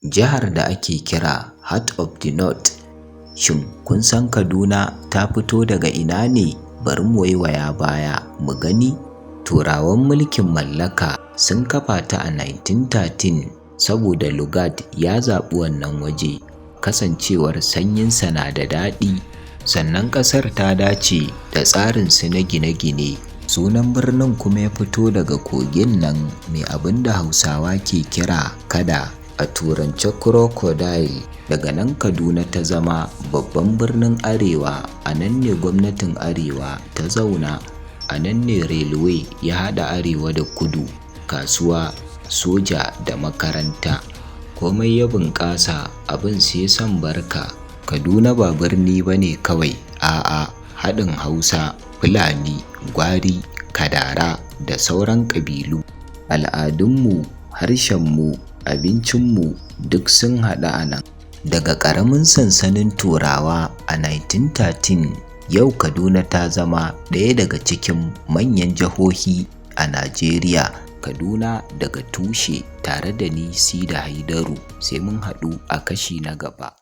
jihar da ake kira Heart of the North. Shin kun san Kaduna ta fito daga ina ne? Bari mu waiwaya baya mu gani. Turawan mulkin mallaka sun kafa ta a 1913 saboda Lugard ya zaɓi wannan waje kasancewar sanyinsa na da daɗi, sannan ƙasar ta dace da tsarinsu na gine-gine. Sunan birnin kuma ya fito daga kogin nan mai abin da Hausawa ke kira kada, a turance crocodile. Daga nan Kaduna ta zama babban birnin Arewa. A nan ne gwamnatin Arewa ta zauna, a nan ne railway ya haɗa Arewa da Kudu, kasuwa, soja da makaranta. Komai ya bunƙasa, abin sai san barka. Kaduna ba birni ba ne kawai, a'a, haɗin Hausa, Fulani, Gwari, Kadara da sauran ƙabilu. Al'adunmu, harshenmu, abincinmu duk sun haɗu a nan. Daga ƙaramin sansanin Turawa a 1913, yau Kaduna ta zama ɗaya daga cikin manyan jihohi a Najeriya. Kaduna daga tushe, tare da ni Sida Haidaru. Sai mun haɗu a kashi na gaba.